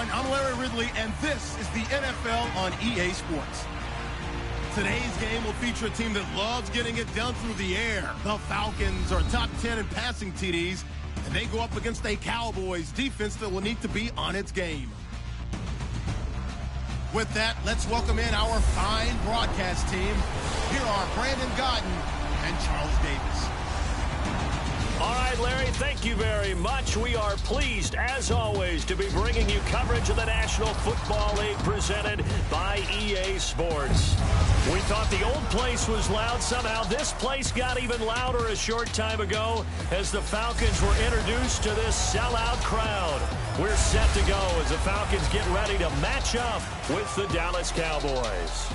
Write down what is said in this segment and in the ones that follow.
everyone. I'm Larry Ridley, and this is the NFL on EA Sports. Today's game will feature a team that loves getting it done through the air. The Falcons are top 10 in passing TDs, and they go up against a Cowboys defense that will need to be on its game. With that, let's welcome in our fine broadcast team. Here are Brandon Godden and Charles Davis. All right, Larry, thank you very much. We are pleased, as always, to be bringing you coverage of the National Football League presented by EA Sports. We thought the old place was loud. Somehow this place got even louder a short time ago as the Falcons were introduced to this sellout crowd. We're set to go as the Falcons get ready to match up with the Dallas Cowboys.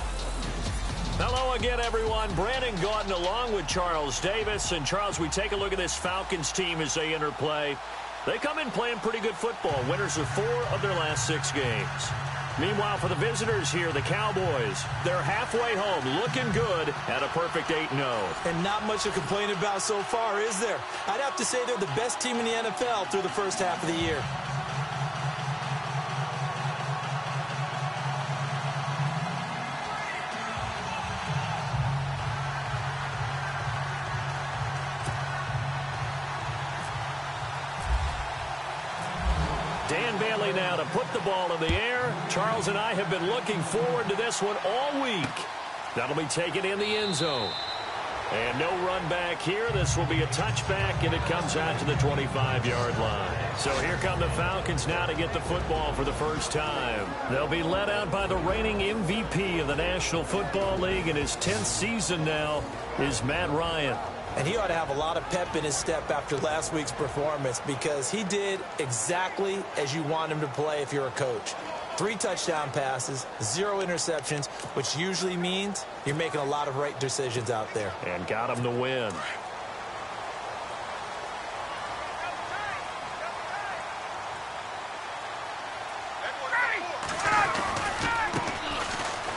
Hello again, everyone. Brandon Gaudin along with Charles Davis. And, Charles, we take a look at this Falcons team as they enter play. They come in playing pretty good football. Winners of 4 of their last 6 games. Meanwhile, for the visitors here, the Cowboys, they're halfway home, looking good at a perfect 8-0. And not much to complain about so far, is there? I'd have to say they're the best team in the NFL through the first half of the year. Dan Bailey now to put the ball in the air. Charles and I have been looking forward to this one all week. That'll be taken in the end zone. And no run back here. This will be a touchback, and it comes out to the 25-yard line. So here come the Falcons now to get the football for the first time. They'll be led out by the reigning MVP of the National Football League in his 10th season now is Matt Ryan. And he ought to have a lot of pep in his step after last week's performance because he did exactly as you want him to play if you're a coach. 3 touchdown passes, 0 interceptions, which usually means you're making a lot of right decisions out there. And got him to win.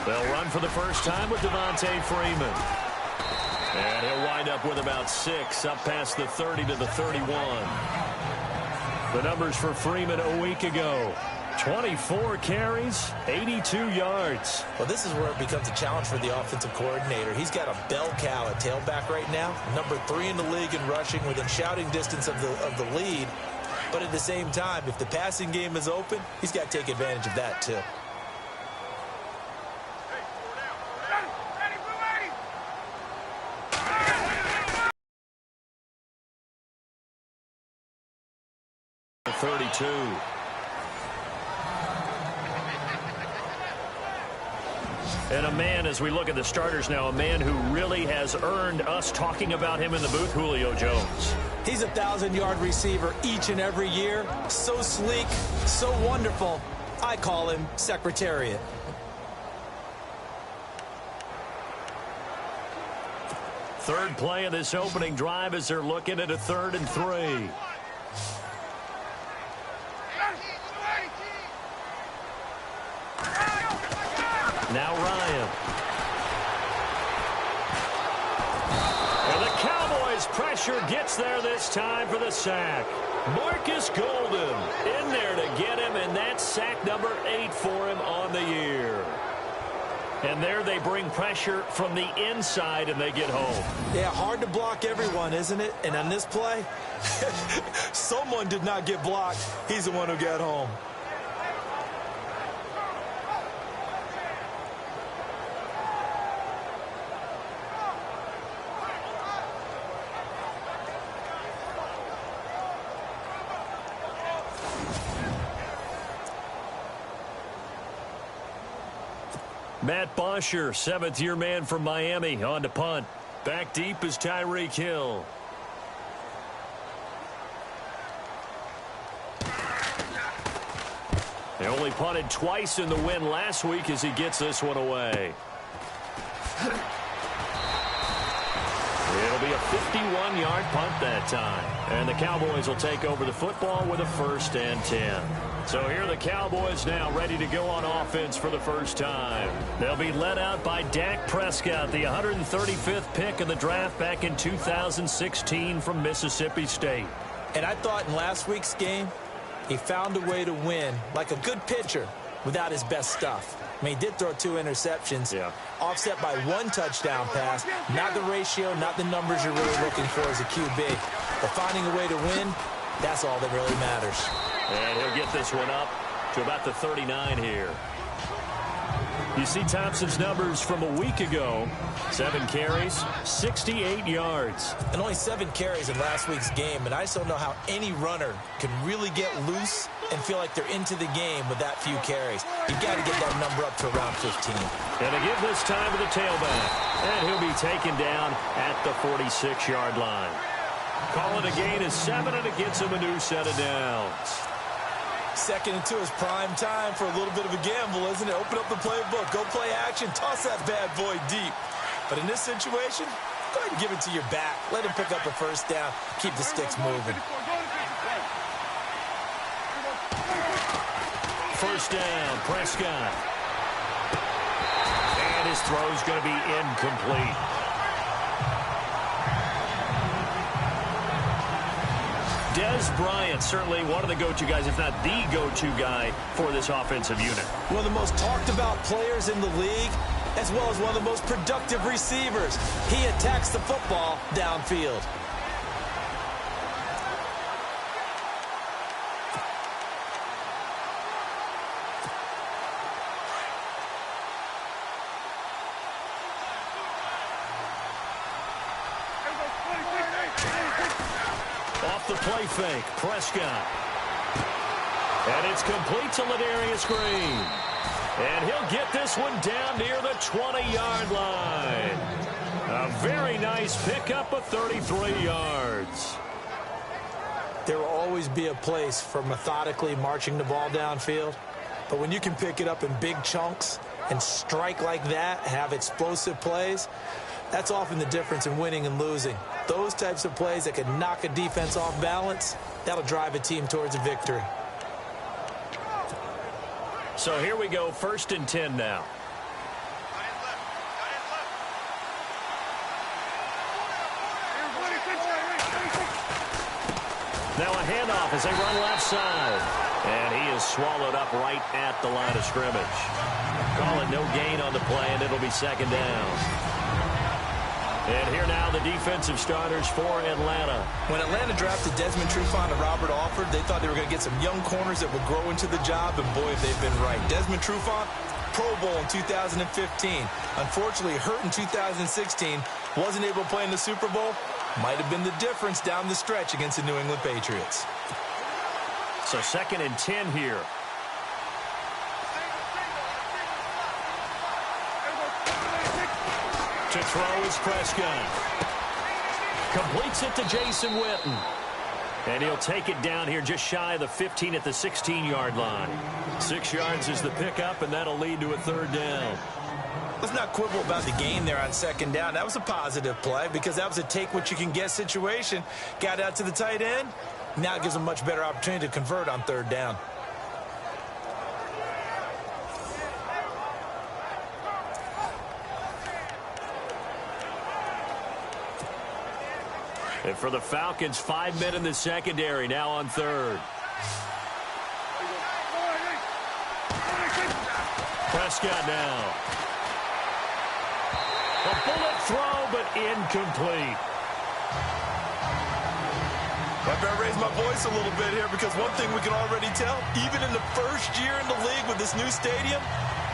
They'll run for the first time with Devontae Freeman. And he'll wind up with about 6, up past the 30 to the 31. The numbers for Freeman a week ago. 24 carries, 82 yards. Well, this is where it becomes a challenge for the offensive coordinator. He's got a bell cow at tailback right now, number 3 in the league in rushing, within shouting distance of the lead. But at the same time, if the passing game is open, he's got to take advantage of that too. And a man, as we look at the starters now, a man who really has earned us talking about him in the booth, Julio Jones. He's a 1,000-yard receiver each and every year. So sleek, so wonderful. I call him Secretariat. Third play of this opening drive as they're looking at a 3rd and 3. Now Ryan. And the Cowboys pressure gets there this time for the sack. Marcus Golden in there to get him, and that's sack number 8 for him on the year. And there they bring pressure from the inside, and they get home. Yeah, hard to block everyone, isn't it? And on this play, someone did not get blocked. He's the one who got home. Matt Bosher, 7th-year man from Miami, on to punt. Back deep is Tyreek Hill. They only punted twice in the win last week as he gets this one away. It'll be a 51-yard punt that time. And the Cowboys will take over the football with a 1st and 10. So here are the Cowboys now ready to go on offense for the first time. They'll be led out by Dak Prescott, the 135th pick in the draft back in 2016 from Mississippi State. And I thought in last week's game, He found a way to win like a good pitcher without his best stuff. I mean, he did throw 2 interceptions, offset by 1 touchdown pass. Not the ratio, not the numbers you're really looking for as a QB. But finding a way to win, that's all that really matters. And he'll get this one up to about the 39 here. You see Thompson's numbers from a week ago. 7 carries, 68 yards. And only 7 carries in last week's game. And I just don't know how any runner can really get loose and feel like they're into the game with that few carries. You've got to get that number up to around 15. And to give this time to the tailback. And he'll be taken down at the 46-yard line. Call it a gain of 7, and it gets him a new set of downs. 2nd and 2 is prime time for a little bit of a gamble, isn't it? Open up the playbook, go play action, toss that bad boy deep. But in this situation, go ahead and give it to your back. Let him pick up a first down, keep the sticks moving. First down, Prescott. And his throw's going to be incomplete. Dez Bryant, certainly one of the go-to guys, if not the go-to guy for this offensive unit. One of the most talked about players in the league, as well as one of the most productive receivers. He attacks the football downfield. The play fake, Prescott. And it's complete to Ladarius Green. And he'll get this one down near the 20-yard line. A very nice pickup of 33 yards. There will always be a place for methodically marching the ball downfield. But when you can pick it up in big chunks and strike like that, have explosive plays, that's often the difference in winning and losing. Those types of plays that can knock a defense off balance, that'll drive a team towards a victory. So here we go, 1st and 10 now. Now a handoff as they run left side. And he is swallowed up right at the line of scrimmage. Call it no gain on the play, and it'll be 2nd down. And here now the defensive starters for Atlanta. When Atlanta drafted Desmond Trufant and Robert Alford, they thought they were going to get some young corners that would grow into the job, and boy, have they been right. Desmond Trufant, Pro Bowl in 2015. Unfortunately, hurt in 2016. Wasn't able to play in the Super Bowl. Might have been the difference down the stretch against the New England Patriots. So 2nd and 10 here. To throw is Prescott. Completes it to Jason Witten. And he'll take it down here just shy of the 15 at the 16-yard line. 6 yards is the pickup, and that'll lead to a 3rd down. Let's not quibble about the gain there on 2nd down. That was a positive play because that was a take-what-you-can-get situation. Got out to the tight end. Now it gives them a much better opportunity to convert on 3rd down. And for the Falcons, 5 men in the secondary, now on 3rd. Prescott now. A bullet throw, but incomplete. I better raise my voice a little bit here because one thing we can already tell, even in the first year in the league with this new stadium,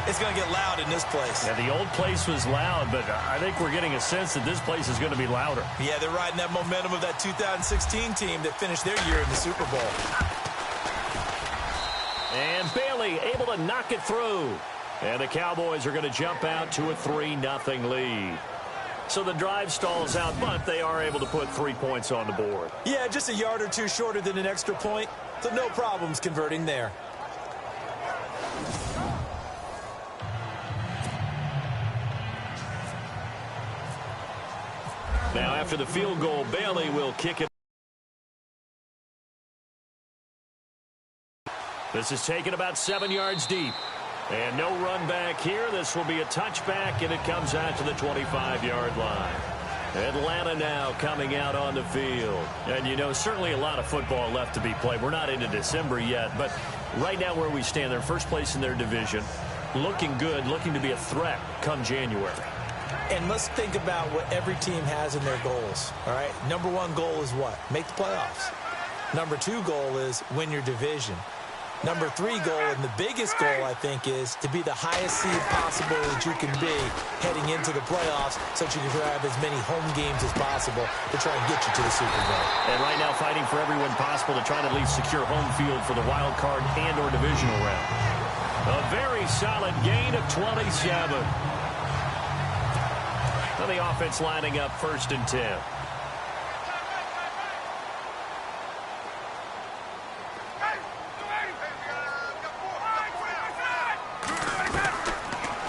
it's going to get loud in this place. Yeah, the old place was loud, but I think we're getting a sense that this place is going to be louder. Yeah, they're riding that momentum of that 2016 team that finished their year in the Super Bowl. And Bailey able to knock it through. And the Cowboys are going to jump out to a 3-0 lead. So the drive stalls out, but they are able to put 3 points on the board. Yeah, just a yard or two shorter than an extra point, so no problems converting there. Now after the field goal, Bailey will kick it. This is taken about 7 yards deep. And no run back here. This will be a touchback, and it comes out to the 25-yard line. Atlanta now coming out on the field. And, you know, certainly a lot of football left to be played. We're not into December yet, but right now where we stand, they're first place in their division, looking good, looking to be a threat come January. And let's think about what every team has in their goals, all right? Number one goal is what? Make the playoffs. Number two goal is win your division. Number three goal, and the biggest goal, I think, is to be the highest seed possible that you can be heading into the playoffs so that you can grab as many home games as possible to try and get you to the Super Bowl. And right now fighting for everyone possible to try to at least secure home field for the wild card and or divisional round. A very solid gain of 27. Now the offense lining up 1st and 10.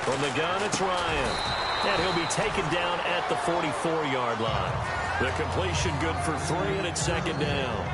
From the gun, it's Ryan. And he'll be taken down at the 44-yard line. The completion good for 3, and it's 2nd down.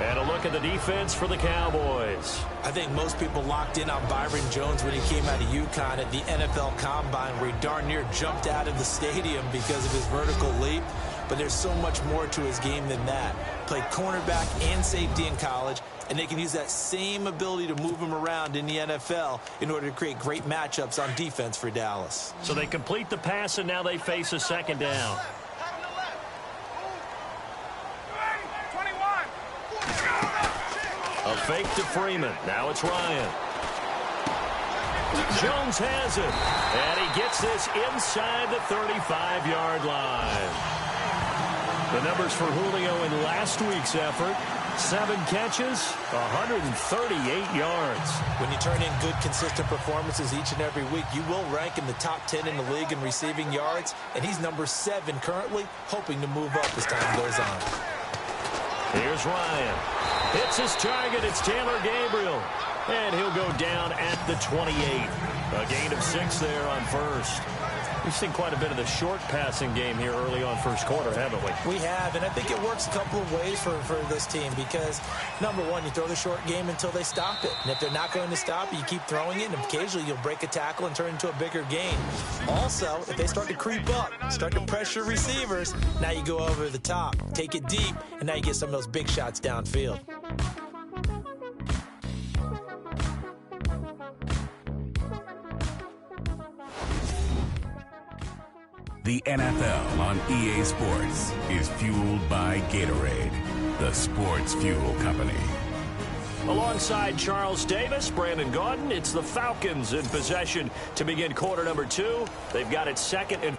And a look at the defense for the Cowboys. I think most people locked in on Byron Jones when he came out of UConn at the NFL Combine, where he darn near jumped out of the stadium because of his vertical leap. But there's so much more to his game than that. Played cornerback and safety in college, and they can use that same ability to move him around in the NFL in order to create great matchups on defense for Dallas. So they complete the pass, and now they face a 2nd down. A fake to Freeman. Now it's Ryan. Jones has it. And he gets this inside the 35-yard line. The numbers for Julio in last week's effort. 7 catches, 138 yards. When you turn in good, consistent performances each and every week, you will rank in the top 10 in the league in receiving yards. And he's number 7 currently, hoping to move up as time goes on. Here's Ryan. Hits his target. It's Taylor Gabriel. And he'll go down at the 28. A gain of 6 there on 1st. We've seen quite a bit of the short passing game here early on 1st quarter, haven't we? We have, and I think it works a couple of ways for this team because, number one, you throw the short game until they stop it. And if they're not going to stop it, you keep throwing it, and occasionally you'll break a tackle and turn it into a bigger gain. Also, if they start to creep up, start to pressure receivers, now you go over the top, take it deep, and now you get some of those big shots downfield. The NFL on EA Sports is fueled by Gatorade, the sports fuel company. Alongside Charles Davis, Brandon Gaudin, it's the Falcons in possession to begin quarter number 2. They've got it 2nd and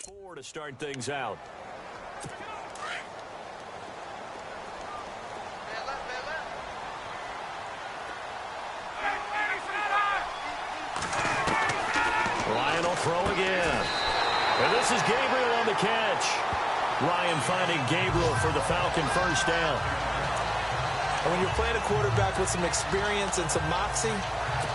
4 to start things out. Ryan will throw again. And this is Gabriel on the catch. Ryan finding Gabriel for the Falcon 1st down. And when you're playing a quarterback with some experience and some moxie,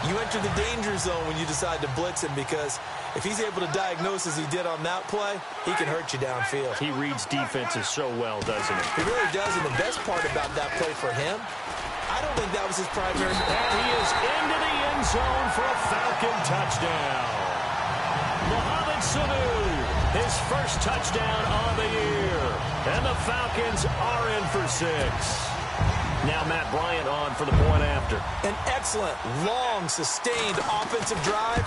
you enter the danger zone when you decide to blitz him because if he's able to diagnose as he did on that play, he can hurt you downfield. He reads defenses so well, doesn't he? He really does, and the best part about that play for him, I don't think that was his primary. And he is into the end zone for a Falcon touchdown. Mohamed Sanu, his 1st touchdown of the year. And the Falcons are in for 6. Now Matt Bryant on for the point after. An excellent, long, sustained offensive drive.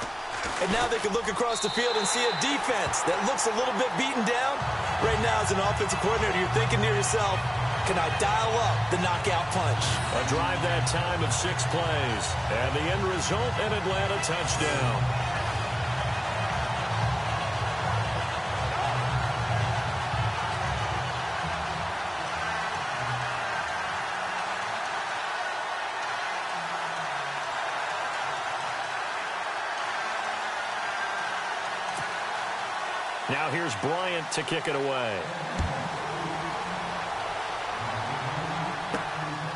And now they can look across the field and see a defense that looks a little bit beaten down. Right now, as an offensive coordinator, you're thinking to yourself, can I dial up the knockout punch? A drive that time of 6 plays. And the end result, an Atlanta touchdown. Now here's Bryant to kick it away.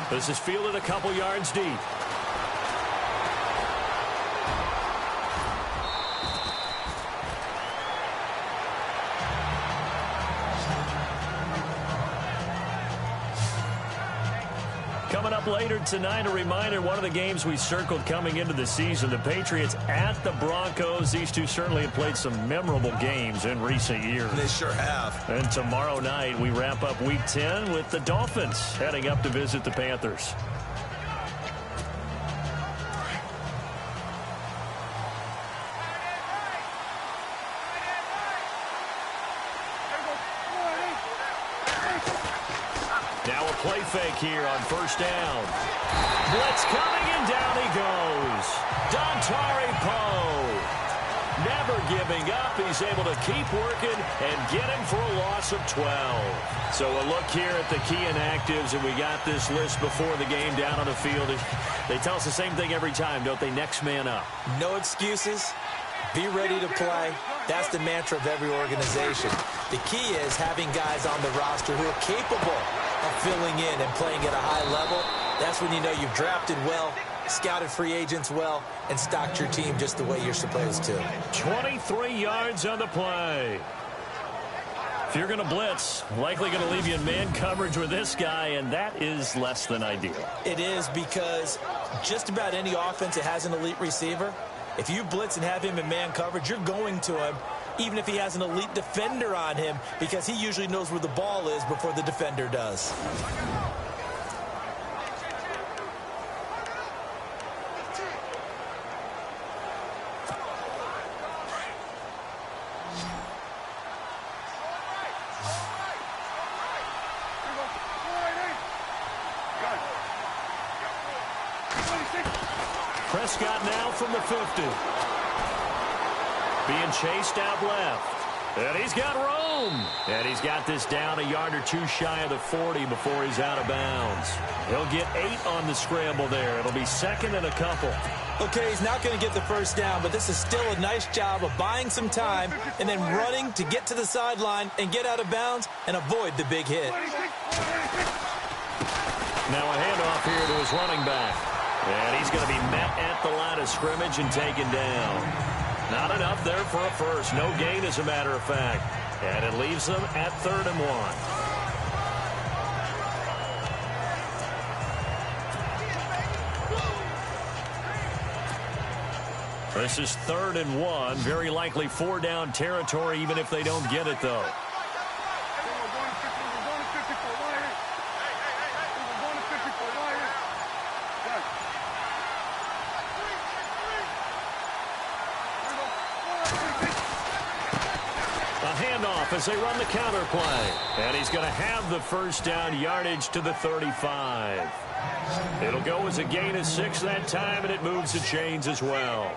This is fielded a couple yards deep. Coming Coming up later tonight, a reminder, one of the games we circled coming into the season, the Patriots at the Broncos. These two certainly have played some memorable games in recent years. They sure have. And tomorrow night, we wrap up Week 10 with the Dolphins heading up to visit the Panthers. Now a play fake here on first down. Blitz coming, and down he goes. Dontari Poe. Never giving up. He's able to keep working and get him for a loss of 12. So a look here at the key inactives, and we got this list before the game down on the field. They tell us the same thing every time, don't they? Next man up. No excuses. Be ready to play. That's the mantra of every organization. The key is having guys on the roster who are capable of filling in and playing at a high level. That's when you know you've drafted well, scouted free agents well, and stocked your team just the way you're supposed to. 23 yards on the play. If you're going to blitz, likely going to leave you in man coverage with this guy, and that is less than ideal. It is, because just about any offense that has an elite receiver, if you blitz and have him in man coverage, you're going to him, even if he has an elite defender on him, because he usually knows where the ball is before the defender does. Prescott now from the 50. Being chased out left. And he's got room. And he's got this down a yard or two shy of the 40 before he's out of bounds. He'll get 8 on the scramble there. It'll be second and a couple. Okay, he's not going to get the first down, but this is still a nice job of buying some time and then running to get to the sideline and get out of bounds and avoid the big hit. Now a handoff here to his running back. And he's going to be met at the line of scrimmage and taken down. Not enough there for a first. No gain, as a matter of fact. And it leaves them at 3rd and 1. This is 3rd and 1. Very likely 4-down territory, even if they don't get it, though. As they run the counter play. And he's going to have the first down, yardage to the 35. It'll go as a gain of 6 that time, and it moves the chains as well.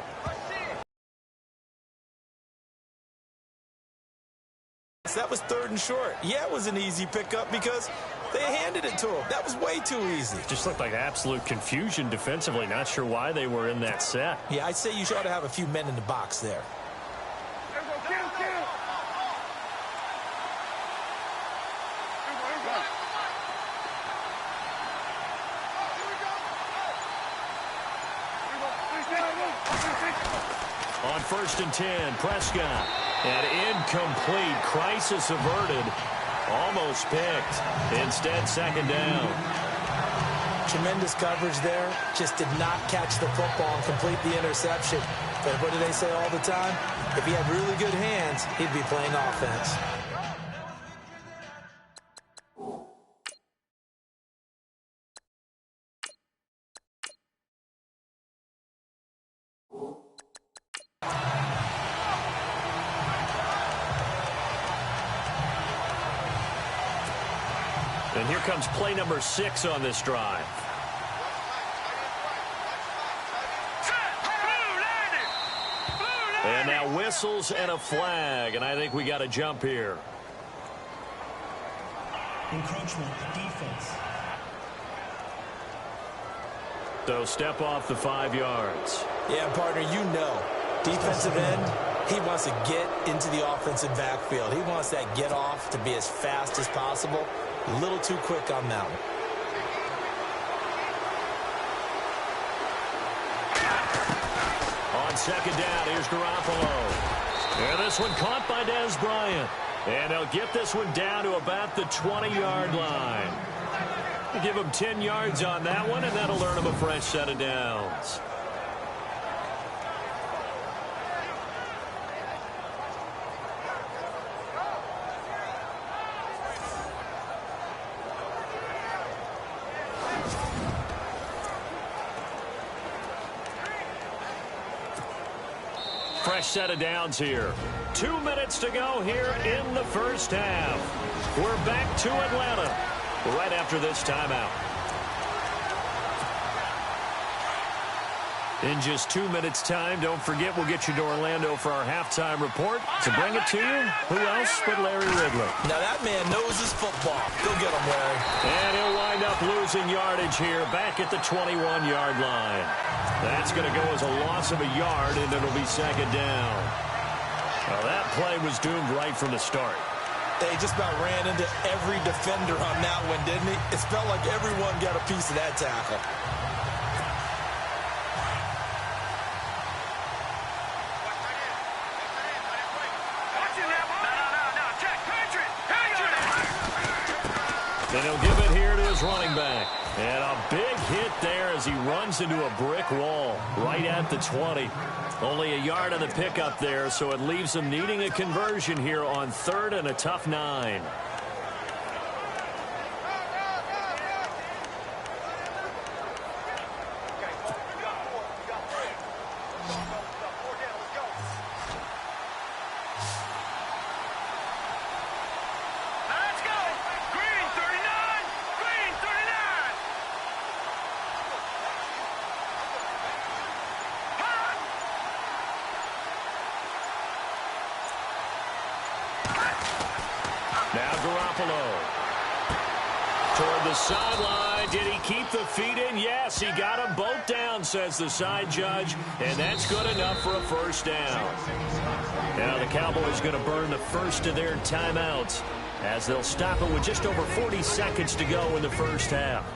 So that was 3rd and short. Yeah, it was an easy pickup because they handed it to him. That was way too easy. Just looked like absolute confusion defensively. Not sure why they were in that set. Yeah, I'd say you ought to have a few men in the box there. On 1st and 10, Prescott. And incomplete. Crisis averted. Almost picked. Instead, 2nd down. Tremendous coverage there. Just did not catch the football and complete the interception. But what do they say all the time? If he had really good hands, he'd be playing offense. And here comes play number 6 on this drive. And now whistles and a flag, and I think we got a jump here. Encroachment, defense. So step off the 5 yards. Yeah, partner, you know, defensive end, he wants to get into the offensive backfield. He wants that get off to be as fast as possible. A little too quick on that one. On 2nd down, here's Garoppolo. And this one caught by Dez Bryant. And they'll get this one down to about the 20-yard line. Give him 10 yards on that one, and that'll earn him a fresh set of downs. Fresh set of downs here. 2 minutes to go here in the first half. We're back to Atlanta right after this timeout. In just 2 minutes' time, don't forget we'll get you to Orlando for our halftime report. To bring it to you, who else but Larry Ridley? Now that man knows his football. Go get him, Larry. And he'll wind up losing yardage here back at the 21-yard line. That's going to go as a loss of a yard, and it'll be second down. Well, that play was doomed right from the start. They just about ran into every defender on that one, didn't he? It felt like everyone got a piece of that tackle. And he'll give it here to his running back. And a big hit there as he runs into a brick wall right at the 20. Only a yard on the pickup there, so it leaves him needing a conversion here on 3rd and a tough 9. Toward the sideline. Did he keep the feet in? Yes, he got them both down, says the side judge, and that's good enough for a first down. Now the Cowboys going to burn the first of their timeouts as they'll stop it with just over 40 seconds to go in the first half.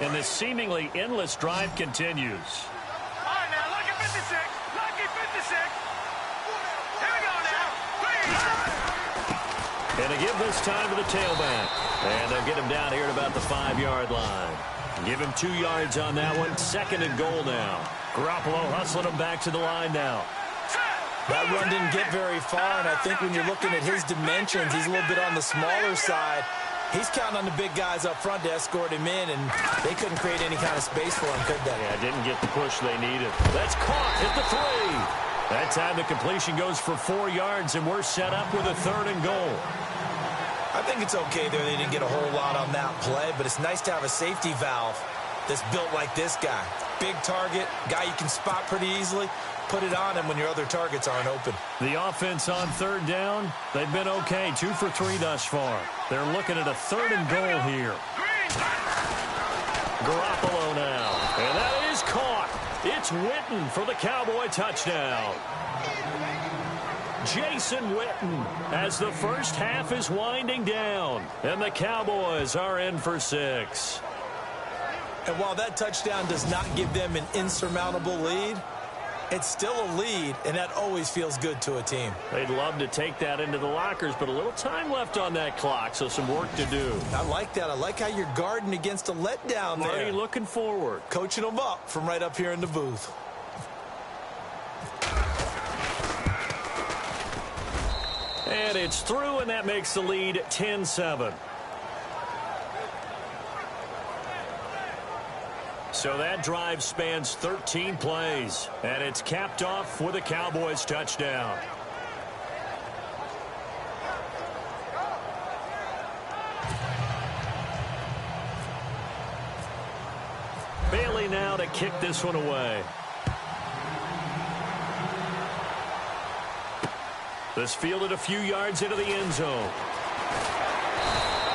And this seemingly endless drive continues. All right, now, lucky 56. Lucky 56. Here we go now. And they give this time to the tailback. And they'll get him down here at about the 5-yard line. Give him 2 yards on that one. 2nd and goal now. Garoppolo hustling him back to the line now. That run didn't get very far, and I think when you're looking at his dimensions, he's a little bit on the smaller side. He's counting on the big guys up front to escort him in, and they couldn't create any kind of space for him, could they? Yeah, didn't get the push they needed. That's caught at the 3. That time the completion goes for 4 yards, and we're set up with a 3rd and goal. I think it's okay there. They didn't get a whole lot on that play, but it's nice to have a safety valve that's built like this guy. Big target, guy you can spot pretty easily. Put it on him when your other targets aren't open. The offense on 3rd down, they've been okay. 2 for 3 thus far. They're looking at a 3rd and goal here. Garoppolo now. And that is caught. It's Witten for the Cowboy touchdown. Jason Witten as the first half is winding down. And the Cowboys are in for 6. And while that touchdown does not give them an insurmountable lead, it's still a lead, and that always feels good to a team. They'd love to take that into the lockers, but a little time left on that clock, so some work to do. I like that. I like how you're guarding against a letdown there. Already looking forward. Coaching them up from right up here in the booth. And it's through, and that makes the lead 10-7. So that drive spans 13 plays, and it's capped off with a Cowboys touchdown. Bailey now to kick this one away. This fielded a few yards into the end zone.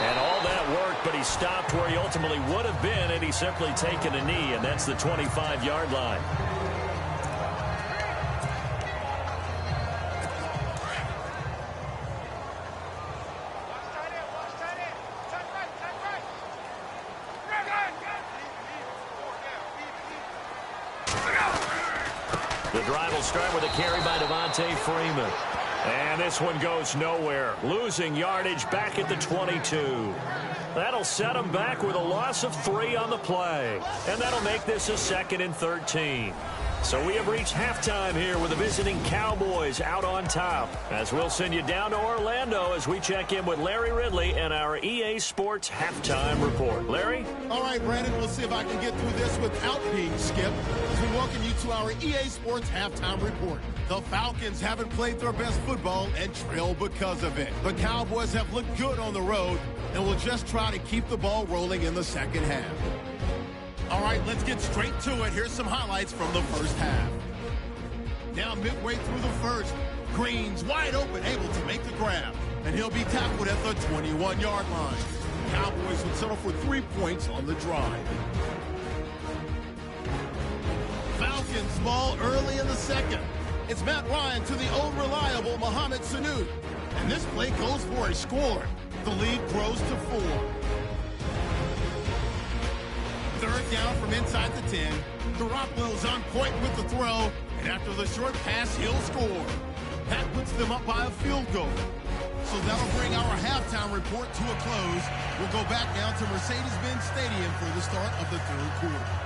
And all that worked, but he stopped where he ultimately would have been had he simply taken a knee, and that's the 25-yard line. The drive will start with a carry by Devontae Freeman. And this one goes nowhere. Losing yardage back at the 22. That'll set him back with a loss of 3 on the play. And that'll make this a 2nd and 13. So we have reached halftime here with the visiting Cowboys out on top. As we'll send you down to Orlando as we check in with Larry Ridley and our EA Sports Halftime Report. Larry? All right, Brandon, we'll see if I can get through this without being skipped as we welcome you to our EA Sports Halftime Report. The Falcons haven't played their best football and trail because of it. The Cowboys have looked good on the road and will just try to keep the ball rolling in the second half. All right, let's get straight to it. Here's some highlights from the first half. Now midway through the first, Green's wide open, able to make the grab, and he'll be tackled at the 21-yard line. Cowboys would settle for 3 points on the drive. Falcons ball early in the second. It's Matt Ryan to the old reliable Mohamed Sanu, and this play goes for a score. The lead grows to 4. Third down from inside the 10. Garoppolo's on point with the throw, and after the short pass, he'll score. That puts them up by a field goal. So that'll bring our halftime report to a close. We'll go back down to Mercedes-Benz Stadium for the start of the third quarter.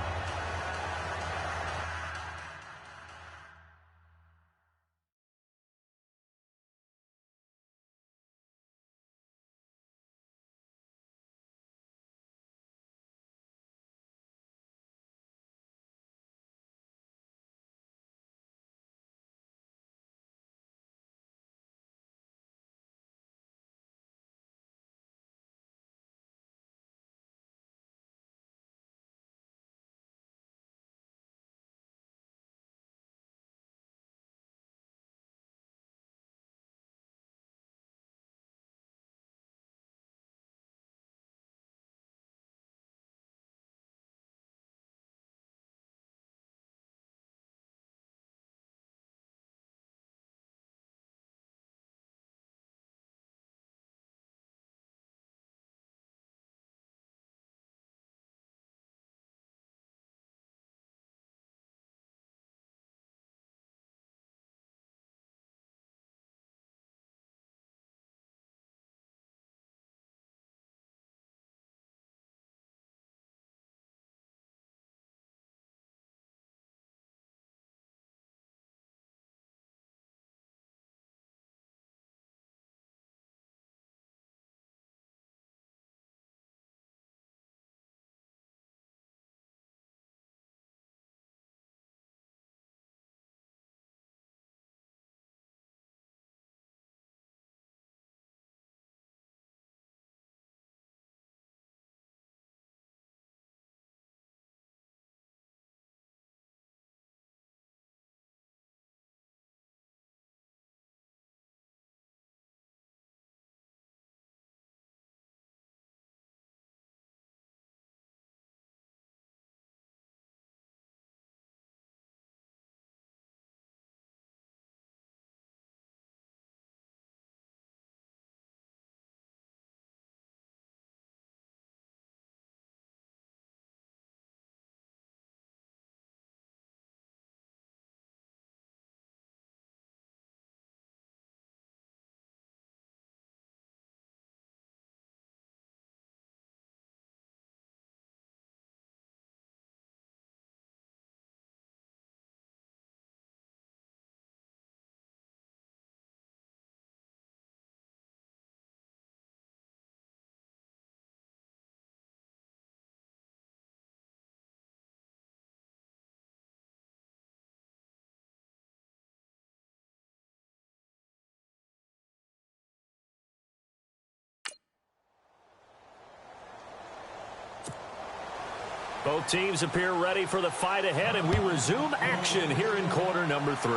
Both teams appear ready for the fight ahead, and we resume action here in quarter number 3.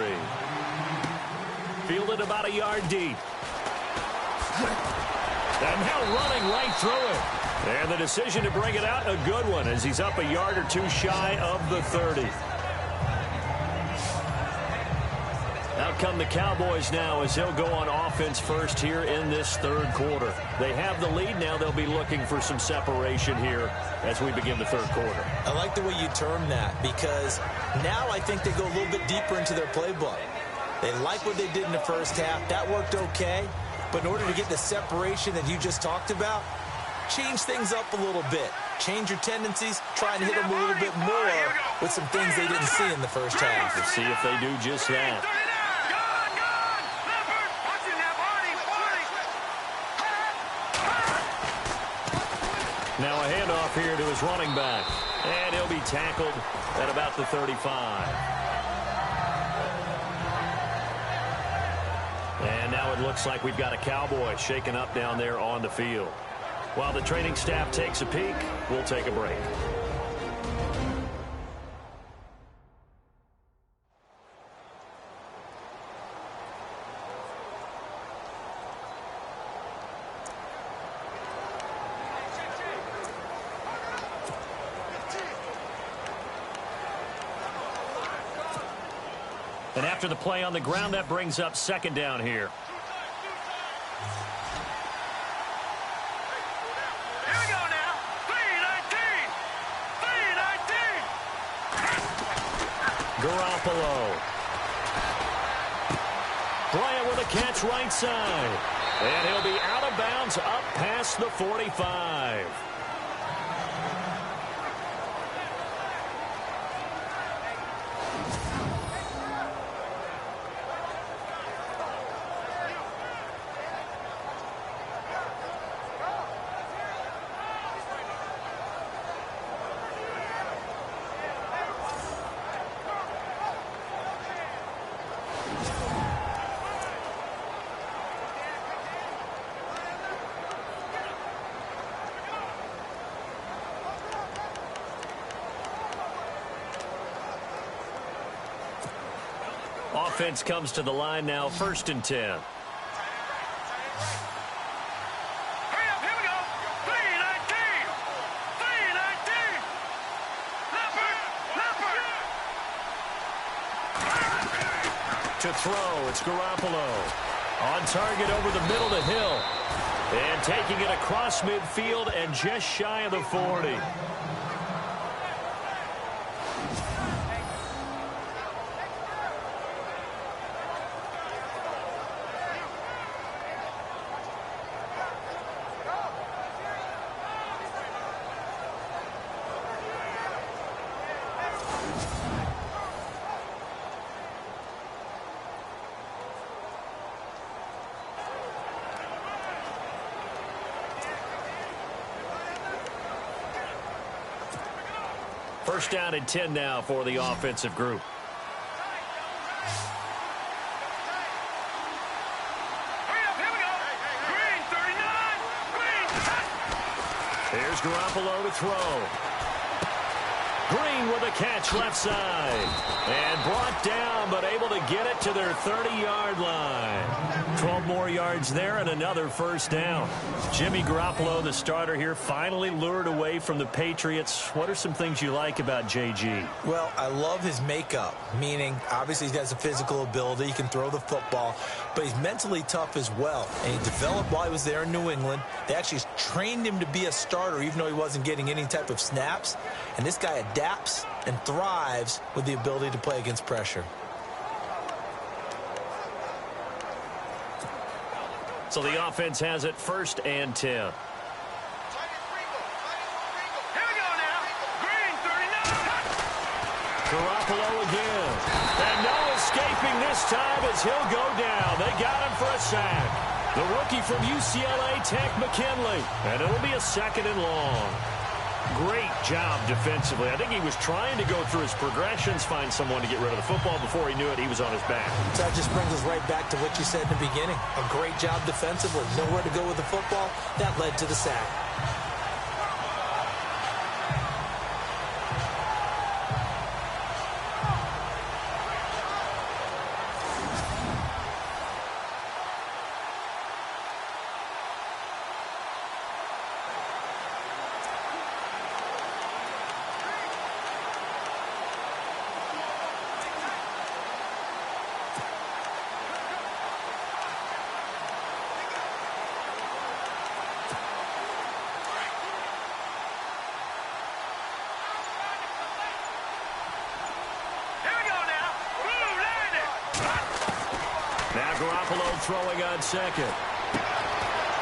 Fielded about a yard deep. And now running right through it. And the decision to bring it out, a good one, as he's up a yard or 2 shy of the 30. Now out come the Cowboys now as they'll go on offense first here in this third quarter. They have the lead now. They'll be looking for some separation here as we begin the third quarter. I like the way you term that because now I think they go a little bit deeper into their playbook. They like what they did in the first half. That worked okay. But in order to get the separation that you just talked about, change things up a little bit. Change your tendencies. Try and hit them a little bit more with some things they didn't see in the first half. We'll see if they do just that. Now a handoff here to his running back. And he'll be tackled at about the 35. And now it looks like we've got a Cowboy shaken up down there on the field. While the training staff takes a peek, we'll take a break. And after the play on the ground, that brings up second down here. Here we go now. 3-19. Garoppolo. Bryant with a catch right side. And he'll be out of bounds up past the 45. Offense comes to the line now, 1st and 10. Hurry up, here we go. 3-19. 3-19. Leopard. To throw, it's Garoppolo. On target over the middle to Hill. And taking it across midfield and just shy of the 40. First down and 10 now for the offensive group. Hurry up, here we go. Green, 39. Green. Here's Garoppolo to throw. Green with a catch left side. And brought down, but able to get it to their 30-yard line. 12 more yards there and another first down. Jimmy Garoppolo, the starter here, finally lured away from the Patriots. What are some things you like about JG? Well, I love his makeup, meaning obviously he has a physical ability. He can throw the football, but he's mentally tough as well. And he developed while he was there in New England. They actually trained him to be a starter even though he wasn't getting any type of snaps. And this guy adapts and thrives with the ability to play against pressure. So the offense has it 1st and 10. Here we go now. Green, 39. Garoppolo again. And no escaping this time as he'll go down. They got him for a sack. The rookie from UCLA, Tank McKinley. And it'll be a 2nd and long. Great job defensively. I think he was trying to go through his progressions, find someone to get rid of the football. Before he knew it, he was on his back. So that just brings us right back to what you said in the beginning. A great job defensively. Nowhere to go with the football. That led to the sack. Now Garoppolo throwing on second.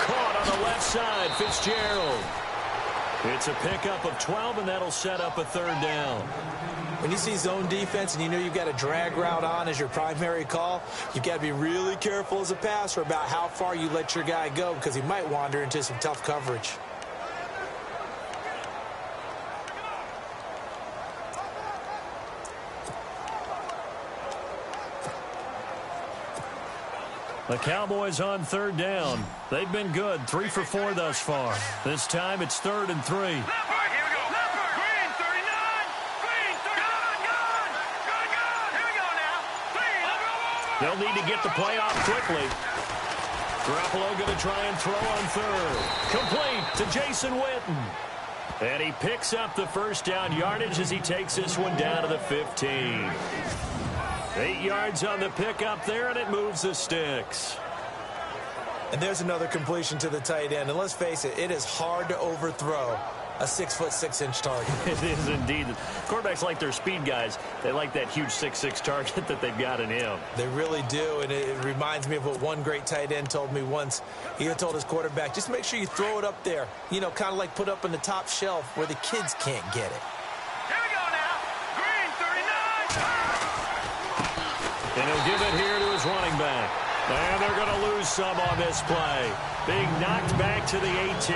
Caught on the left side, Fitzgerald. It's a pickup of 12, and that'll set up a third down. When you see zone defense and you know you've got a drag route on as your primary call, you've got to be really careful as a passer about how far you let your guy go because he might wander into some tough coverage. The Cowboys on third down. They've been good, 3 for 4 thus far. This time it's 3rd and 3. Here we go. Green, 39. Green, 39. Good. Here we go now. Green. They'll need to get the play off quickly. Garoppolo going to try and throw on third. Complete to Jason Witten. And he picks up the first down yardage as he takes this one down to the 15. 8 yards on the pickup there, and it moves the sticks. And there's another completion to the tight end. And let's face it, it is hard to overthrow a 6'6" target. It is indeed. Quarterbacks like their speed guys. They like that huge 6'6" target that they've got in him. They really do, and it reminds me of what one great tight end told me once. He had told his quarterback, just make sure you throw it up there, you know, kind of like put up on the top shelf where the kids can't get it. Here we go now. Green, 39. And he'll give it here to his running back. And they're going to lose some on this play. Being knocked back to the 18.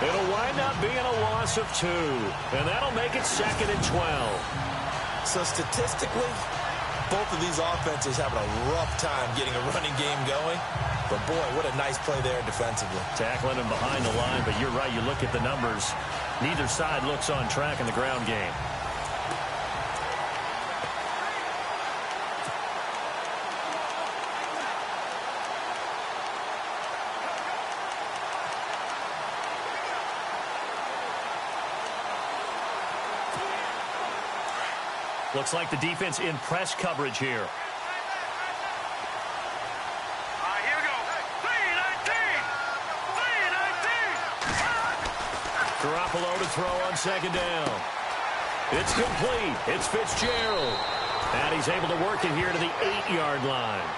It'll wind up being a loss of 2. And that'll make it 2nd and 12. So statistically, both of these offenses having a rough time getting a running game going. But boy, what a nice play there defensively. Tackling him behind the line, but you're right. You look at the numbers. Neither side looks on track in the ground game. Looks like the defense in press coverage here. Here we go. 3-19. Garoppolo to throw on second down. It's complete. It's Fitzgerald. And he's able to work it here to the 8-yard line.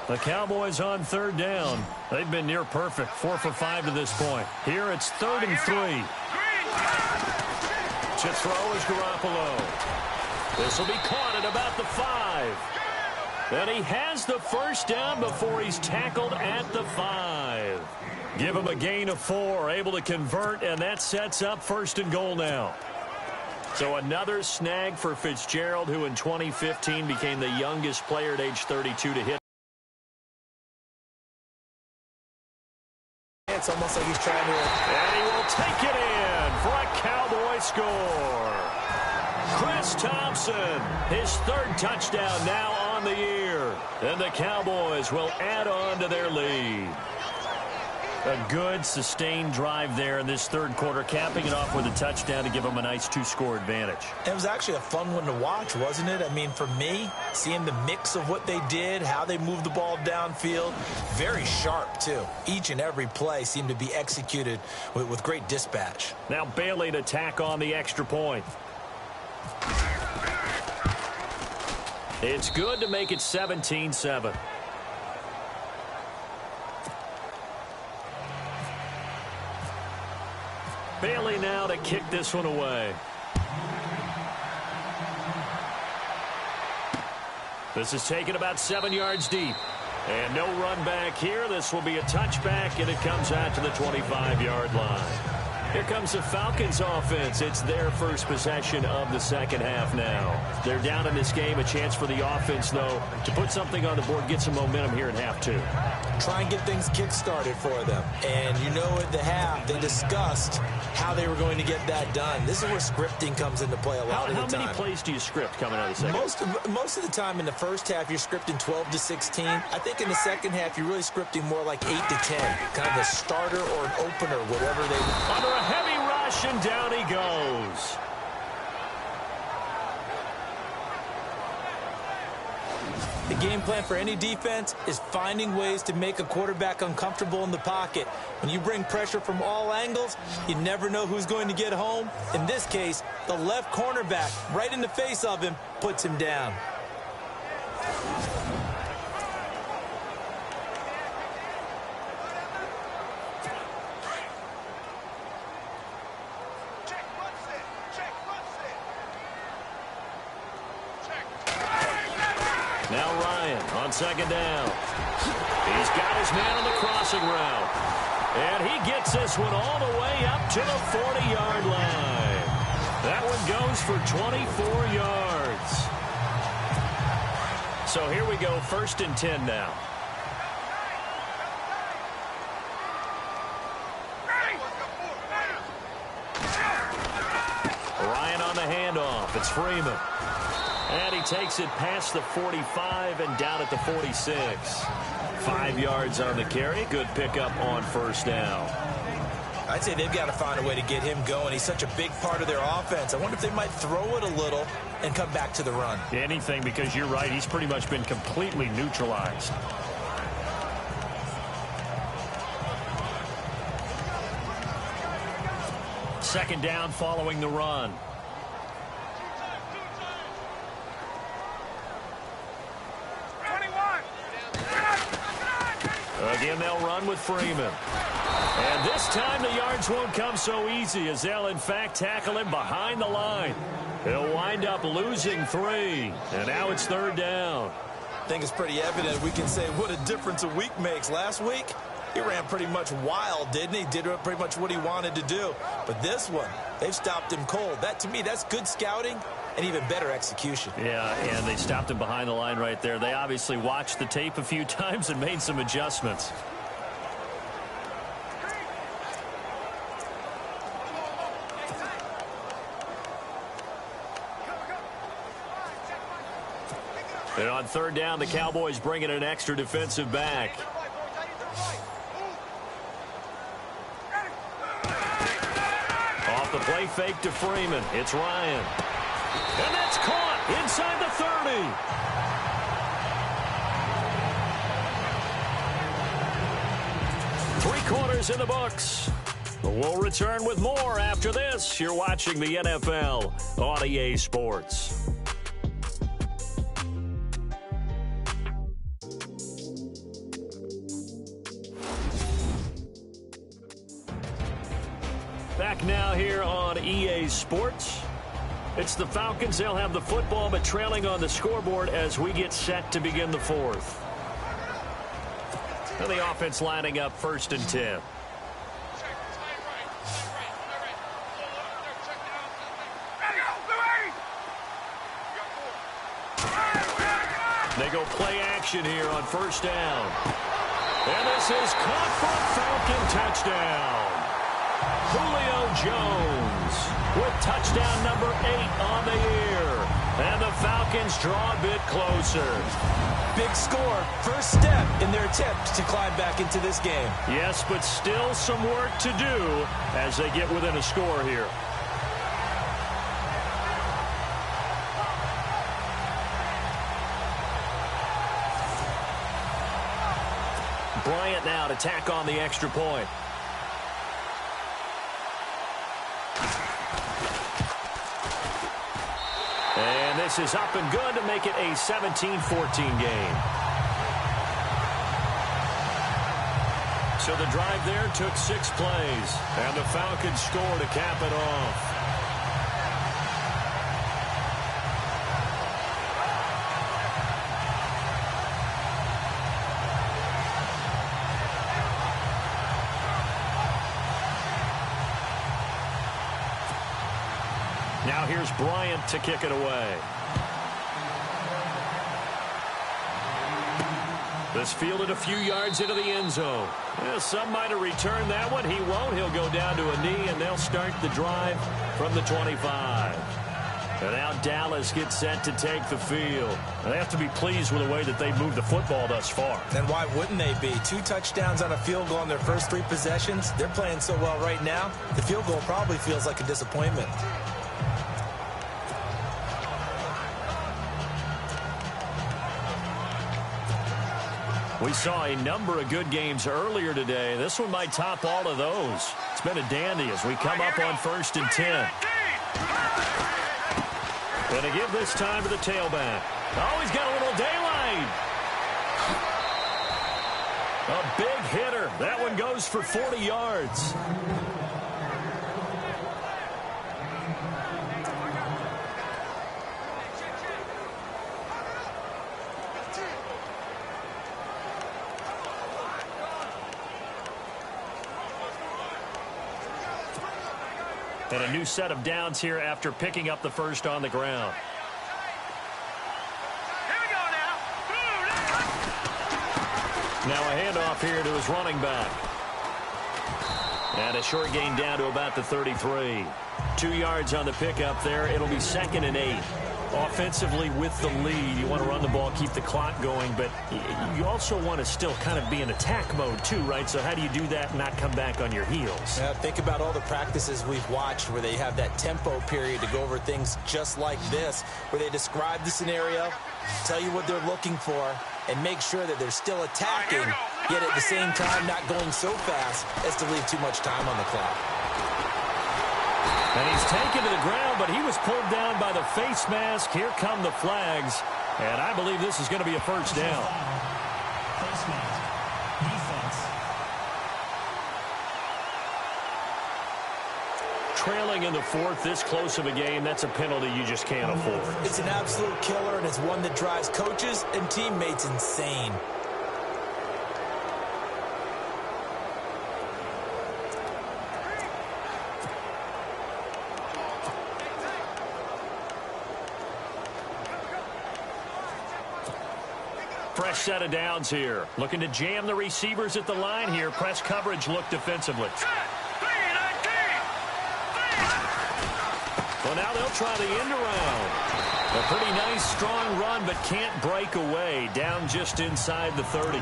The Cowboys on third down. They've been near perfect, 4 for 5 to this point. Here it's 3rd and 3. To throw is Garoppolo. This will be caught at about the 5. And he has the first down before he's tackled at the 5. Give him a gain of 4, able to convert, and that sets up 1st and goal now. So another snag for Fitzgerald, who in 2015 became the youngest player at age 32 to hit. It's almost like he's trying to... And he will take it in for a Cowboy score. Chris Thompson, his 3rd touchdown now on the year. And the Cowboys will add on to their lead. A good, sustained drive there in this 3rd quarter, capping it off with a touchdown to give them a nice 2-score advantage. It was actually a fun one to watch, wasn't it? I mean, for me, seeing the mix of what they did, how they moved the ball downfield, very sharp, too. Each and every play seemed to be executed with great dispatch. Now Bailey to tack on the extra point. It's good to make it 17-7. Bailey now to kick this one away. This is taken about 7 yards deep. And no run back here. This will be a touchback, and it comes out to the 25-yard line. Here comes the Falcons offense. It's their first possession of the second half now. They're down in this game. A chance for the offense, though, to put something on the board, get some momentum here in half two. Try and get things kick-started for them. And you know at the half, they discussed how they were going to get that done. This is where scripting comes into play a lot of the time. How many plays do you script coming out of the second? Most of the time in the first half, you're scripting 12 to 16. I think in the second half, you're really scripting more like 8 to 10. Kind of a starter or an opener, whatever they... Under a heavy rush, and down he goes. The game plan for any defense is finding ways to make a quarterback uncomfortable in the pocket. When you bring pressure from all angles, you never know who's going to get home. In this case, the left cornerback, right in the face of him, puts him down. Now Ryan on second down. He's got his man on the crossing route. And he gets this one all the way up to the 40-yard line. That one goes for 24 yards. So here we go, 1st and 10 now. Ryan on the handoff. It's Freeman. And he takes it past the 45 and down at the 46. 5 yards on the carry. Good pickup on 1st down. I'd say they've got to find a way to get him going. He's such a big part of their offense. I wonder if they might throw it a little and come back to the run. Anything, because you're right. He's pretty much been completely neutralized. Second down following the run. Again, they'll run with Freeman. And this time the yards won't come so easy as they'll, in fact, tackle him behind the line. He'll wind up losing 3. And now it's 3rd down. I think it's pretty evident. We can say what a difference a week makes. Last week, he ran pretty much wild, didn't he? Did pretty much what he wanted to do. But this one, they've stopped him cold. That, to me, that's good scouting and even better execution. Yeah, and they stopped him behind the line right there. They obviously watched the tape a few times and made some adjustments. And on 3rd down, the Cowboys bring in an extra defensive back. Off the play fake to Freeman. It's Ryan. And that's caught inside the 30. 3 quarters in the books. We'll return with more after this. You're watching the NFL on EA Sports. Back now here on EA Sports. It's the Falcons. They'll have the football, but trailing on the scoreboard as we get set to begin the 4th. And the offense lining up 1st and 10. They go play action here on 1st down. And this is caught for a Falcon touchdown. Julio Jones with touchdown number 8 on the year. And the Falcons draw a bit closer. Big score. First step in their attempt to climb back into this game. Yes, but still some work to do as they get within a score here. Bryant now to tack on the extra point. And this is up and good to make it a 17-14 game. So the drive there took 6 plays, and the Falcons score to cap it off. Now here's Bryant to kick it away. This fielded a few yards into the end zone. Yeah, some might have returned that one. He won't. He'll go down to a knee, and they'll start the drive from the 25. And now Dallas gets set to take the field. They have to be pleased with the way that they've moved the football thus far. And why wouldn't they be? 2 touchdowns on a field goal in their first 3 possessions. They're playing so well right now, the field goal probably feels like a disappointment. We saw a number of good games earlier today. This one might top all of those. It's been a dandy as we come up on 1st and 10. Going to give this time to the tailback. Oh, he's got a little daylight. A big hitter. That one goes for 40 yards. And a new set of downs here after picking up the first on the ground. Here we go now. Now a handoff here to his running back. And a short gain down to about the 33. 2 yards on the pickup there. It'll be 2nd and 8. Offensively with the lead, you want to run the ball, keep the clock going, but you also want to still kind of be in attack mode too, right? So how do you do that and not come back on your heels? Yeah, think about all the practices we've watched where they have that tempo period to go over things just like this, where they describe the scenario, tell you what they're looking for, and make sure that they're still attacking, yet at the same time not going so fast as to leave too much time on the clock. And he's taken to the ground, but he was pulled down by the face mask. Here come the flags. And I believe this is going to be a first down. Face mask. Defense. Trailing in the 4th, this close of a game, that's a penalty you just can't afford. It's an absolute killer, and it's one that drives coaches and teammates insane. Fresh set of downs here. Looking to jam the receivers at the line here. Press coverage look defensively. Well, now they'll try the end around. A pretty nice, strong run, but can't break away. Down just inside the 30.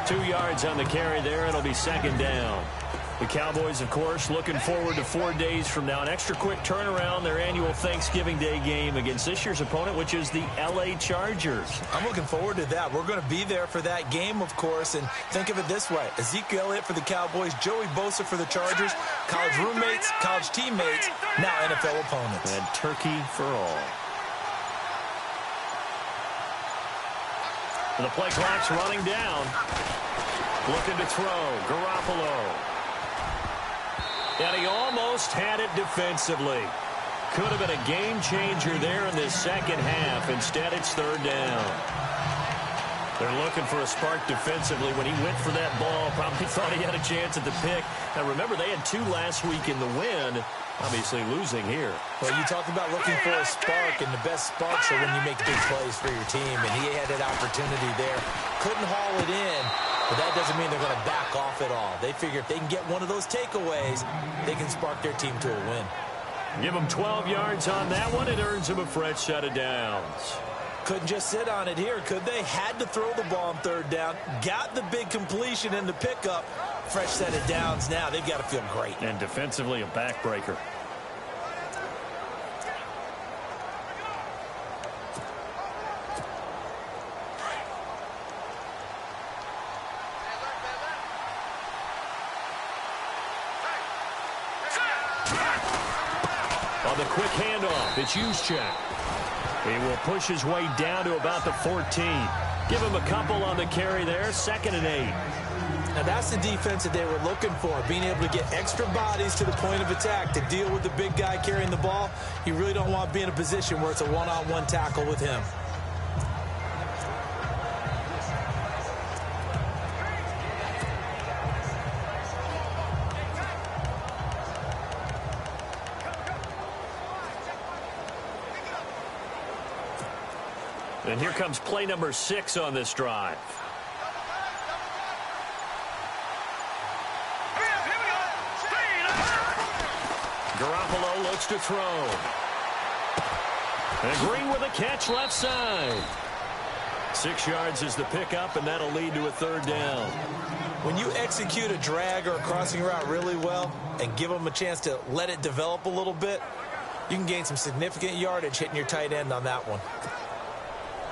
2 yards on the carry there. It'll be 2nd down. The Cowboys, of course, looking forward to 4 days from now. An extra quick turnaround, their annual Thanksgiving Day game against this year's opponent, which is the L.A. Chargers. I'm looking forward to that. We're going to be there for that game, of course, and think of it this way. Ezekiel Elliott for the Cowboys, Joey Bosa for the Chargers, college roommates, college teammates, now NFL opponents. And turkey for all. The play clock's running down. Looking to throw. Garoppolo. And he almost had it defensively. Could have been a game changer there in this second half. Instead, it's 3rd down. They're looking for a spark defensively. When he went for that ball, probably thought he had a chance at the pick. Now, remember, they had 2 last week in the win. Obviously losing here. Well, you talked about looking for a spark, and the best sparks are when you make big plays for your team, and he had that opportunity there. Couldn't haul it in, but that doesn't mean they're going to back off at all. They figure if they can get one of those takeaways, they can spark their team to a win. Give them 12 yards on that one. It earns them a fresh set of downs. Couldn't just sit on it here, could they? Had to throw the ball on 3rd down. Got the big completion in the pickup. Fresh set of downs now. They've got to feel great. And defensively, a backbreaker. On the quick handoff, it's Juszczyk. He will push his way down to about the 14. Give him a couple on the carry there. 2nd and 8. Now that's the defense that they were looking for, being able to get extra bodies to the point of attack to deal with the big guy carrying the ball. You really don't want to be in a position where it's a one-on-one tackle with him. And here comes play number 6 on this drive. Garoppolo looks to throw. And Green with a catch left side. 6 yards is the pickup, and that'll lead to a 3rd down. When you execute a drag or a crossing route really well and give them a chance to let it develop a little bit, you can gain some significant yardage hitting your tight end on that one.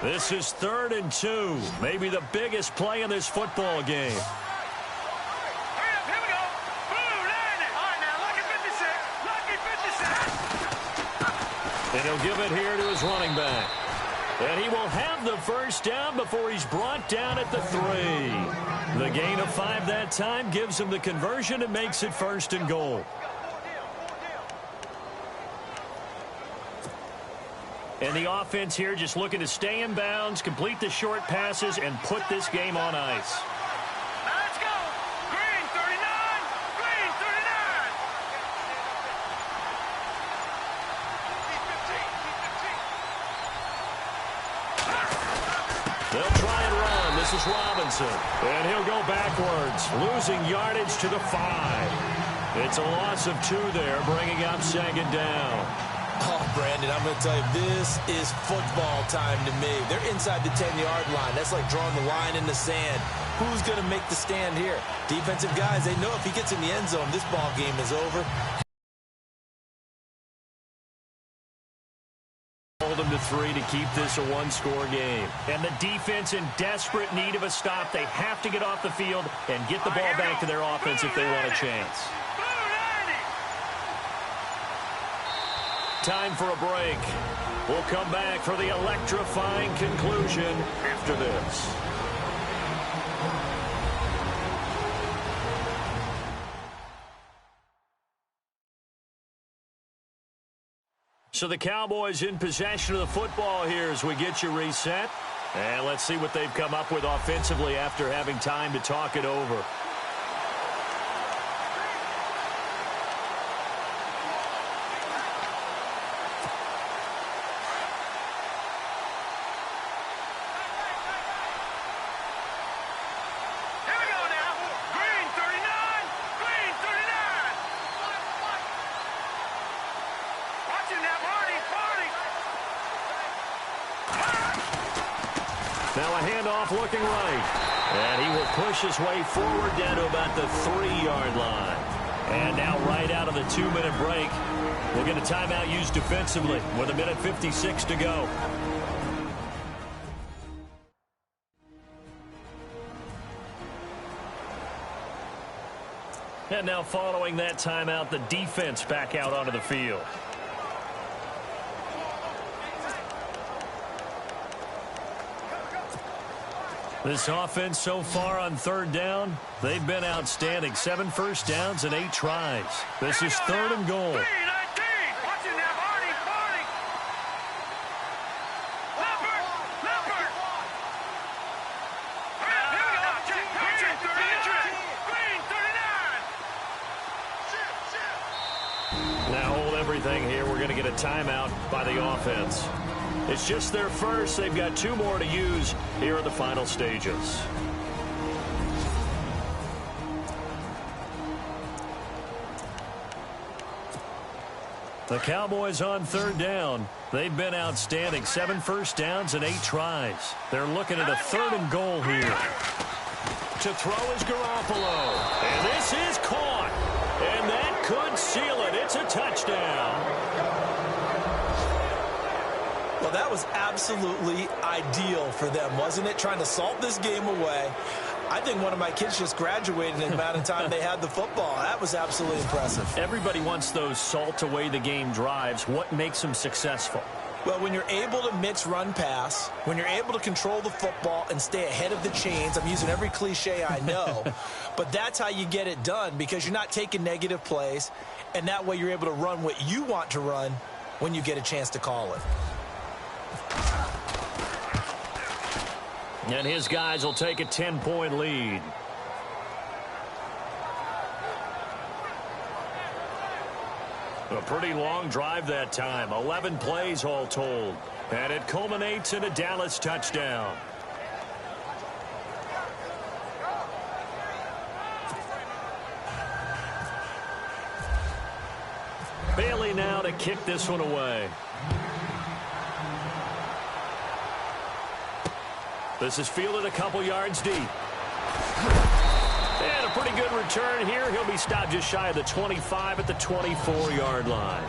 This is 3rd and 2, maybe the biggest play in this football game. Here we go. Boom, landed. All right, now, lucky 56. Lucky 56. And he'll give it here to his running back. And he will have the 1st down before he's brought down at the 3. The gain of 5 that time gives him the conversion and makes it 1st and goal. And the offense here just looking to stay in bounds, complete the short passes, and put this game on ice. Now let's go. Green 39. Green 39. They'll try and run. This is Robinson. And he'll go backwards, losing yardage to the 5. It's a loss of 2 there, bringing up 2nd down. Oh, Brandon, I'm going to tell you, this is football time to me. They're inside the 10-yard line. That's like drawing the line in the sand. Who's going to make the stand here? Defensive guys, they know if he gets in the end zone, this ball game is over. Hold him to 3 to keep this a 1-score game. And the defense in desperate need of a stop. They have to get off the field and get the ball back to their offense if they want a chance. Time for a break. We'll come back for the electrifying conclusion after this. So the Cowboys in possession of the football here as we get you reset. And let's see what they've come up with offensively after having time to talk it over. Now a handoff looking right. And he will push his way forward down to about the 3-yard line. And now right out of the 2-minute break, we'll get a timeout used defensively with 1:56 to go. And now following that timeout, the defense back out onto the field. This offense so far on 3rd down, they've been outstanding. 7 first downs and 8 tries. This is 3rd and goal. Now hold everything here. We're going to get a timeout by the offense. It's just their first. They've got 2 more to use here in the final stages. The Cowboys on 3rd down. They've been outstanding. 7 first downs and 8 tries. They're looking at a 3rd and goal here. To throw is Garoppolo. And this is caught. And that could seal it. It's a touchdown. Well, that was absolutely ideal for them, wasn't it? Trying to salt this game away. I think one of my kids just graduated in the amount of time they had the football. That was absolutely impressive. Everybody wants those salt away the game drives. What makes them successful? Well, when you're able to mix run-pass, when you're able to control the football and stay ahead of the chains, I'm using every cliche I know, but that's how you get it done because you're not taking negative plays, and that way you're able to run what you want to run when you get a chance to call it. And his guys will take a 10-point lead. A pretty long drive that time. 11 plays all told. And it culminates in a Dallas touchdown. Bailey now to kick this one away. This is fielded a couple yards deep. And a pretty good return here. He'll be stopped just shy of the 25 at the 24-yard line.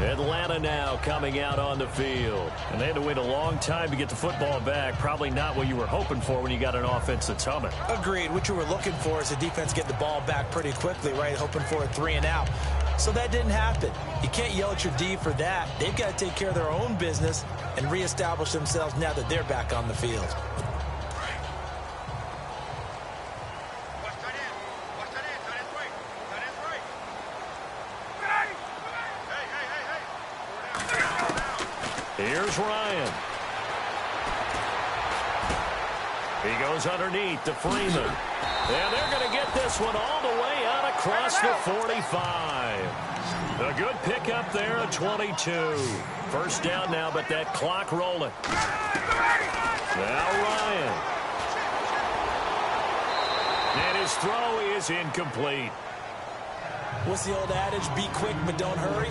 Atlanta now coming out on the field. And they had to wait a long time to get the football back. Probably not what you were hoping for when you got an offense that's humming. Agreed. What you were looking for is the defense get the ball back pretty quickly, right? Hoping for a 3-and-out. So that didn't happen. You can't yell at your D for that. They've got to take care of their own business and reestablish themselves now that they're back on the field. Here's Ryan. He goes underneath to Freeman. And they're going to get this one all the way out across the 45. A good pickup there at 22. First down now, but that clock rolling. Now Ryan. And his throw is incomplete. What's the old adage? Be quick, but don't hurry.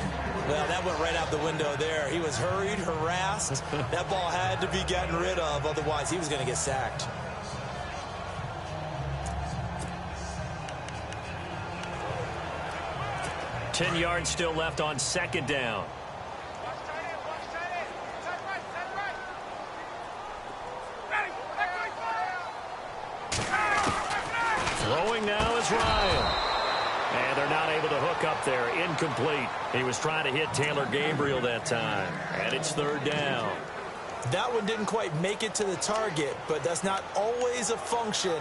Well, that went right out the window there. He was hurried, harassed. That ball had to be gotten rid of. Otherwise, he was going to get sacked. Ten yards still left on second down. Throwing now is Ryan. And they're not able to hook up there. Incomplete. He was trying to hit Taylor Gabriel that time. And it's third down. That one didn't quite make it to the target, but that's not always a function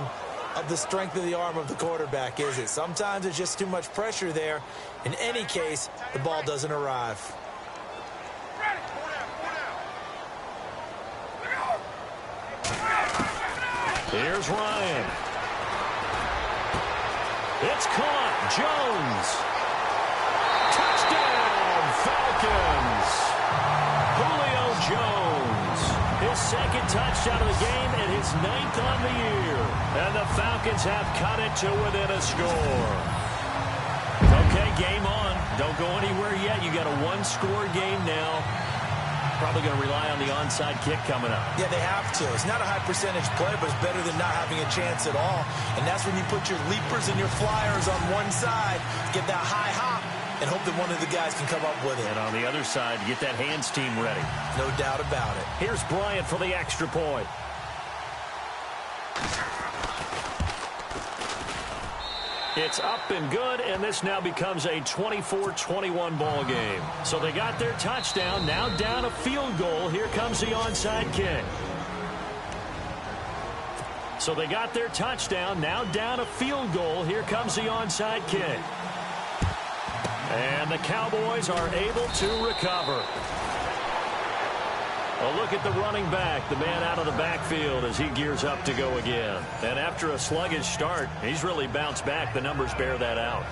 of the strength of the arm of the quarterback, is it? Sometimes it's just too much pressure there. In any case, the ball doesn't arrive. Here's Ryan. It's caught. Jones. Touchdown, Falcons. Julio Jones. His second touchdown of the game and his 9th on the year. And the Falcons have cut it to within a score. Okay, game on. Don't go anywhere yet. You got a one-score game now. Probably going to rely on the onside kick coming up. Yeah, they have to. It's not a high percentage play, but it's better than not having a chance at all. And that's when you put your leapers and your flyers on one side, get that high hop, and hope that one of the guys can come up with it. And on the other side, get that hands team ready. No doubt about it. Here's Bryant for the extra point. It's up and good, and this now becomes a 24-21 ball game. So they got their touchdown, now down a field goal. Here comes the onside kick. So they got their touchdown, now down a field goal. Here comes the onside kick. And the Cowboys are able to recover. A look at the running back, the man out of the backfield as he gears up to go again. And after a sluggish start, he's really bounced back. The numbers bear that out.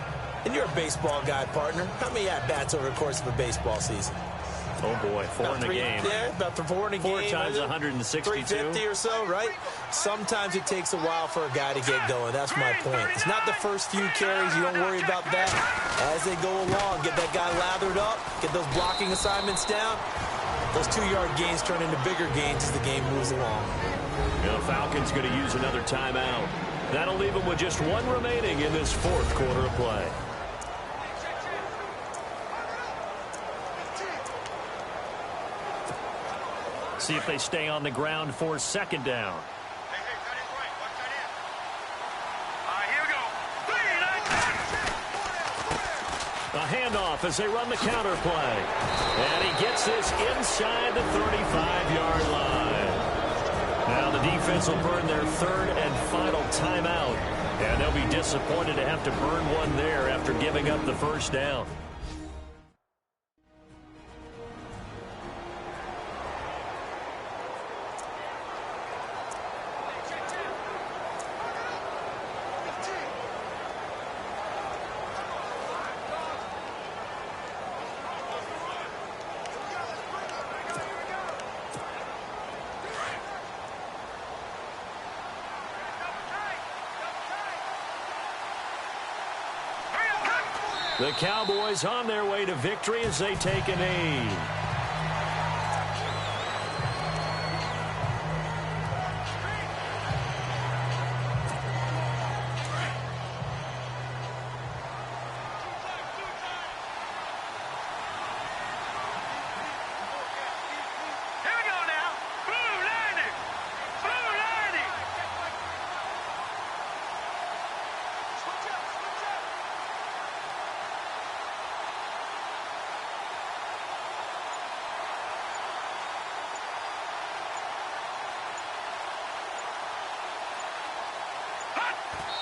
And you're a baseball guy, partner. How many at-bats over the course of a baseball season? Oh, boy, four in a game. Yeah, about 4 in a game. 4 times 162. 350 or so, right? Sometimes it takes a while for a guy to get going. That's my point. It's not the first few carries. You don't worry about that. As they go along, get that guy lathered up, get those blocking assignments down. Those 2-yard gains turn into bigger gains as the game moves along. The Falcons going to use another timeout. That'll leave them with just one remaining in this fourth quarter of play. See if they stay on the ground for second down. A handoff as they run the counter play. And he gets this inside the 35-yard line. Now the defense will burn their third and final timeout. And they'll be disappointed to have to burn one there after giving up the first down. The Cowboys on their way to victory as they take a knee.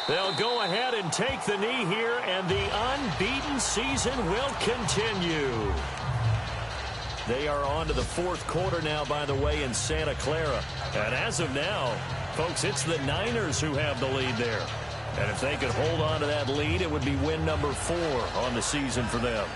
They'll go ahead and take the knee here, and the unbeaten season will continue. They are on to the fourth quarter now, by the way, in Santa Clara. And as of now, folks, it's the Niners who have the lead there. And if they could hold on to that lead, it would be win number 4 on the season for them.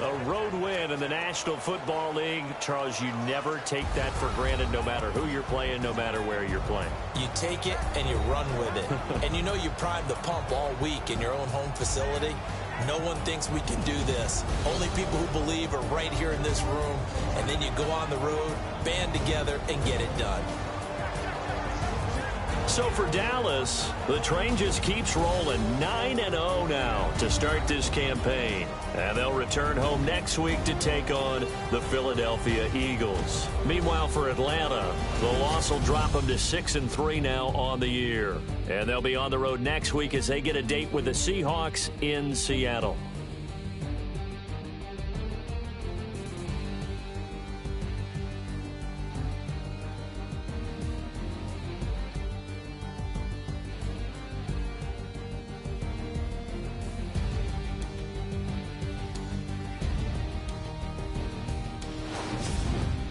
A road win in the National Football League. Charles, you never take that for granted, no matter who you're playing, no matter where you're playing. You take it and you run with it. And you know you primed the pump all week in your own home facility. No one thinks we can do this. Only people who believe are right here in this room. And then you go on the road, band together, and get it done. So for Dallas, the train just keeps rolling. 9-0 now to start this campaign. And they'll return home next week to take on the Philadelphia Eagles. Meanwhile, for Atlanta, the loss will drop them to 6-3 now on the year. And they'll be on the road next week as they get a date with the Seahawks in Seattle.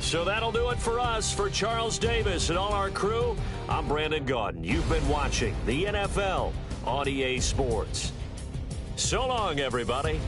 So that'll do it for us. For Charles Davis and all our crew, I'm Brandon Gaudin. You've been watching the NFL on EA Sports. So long, everybody.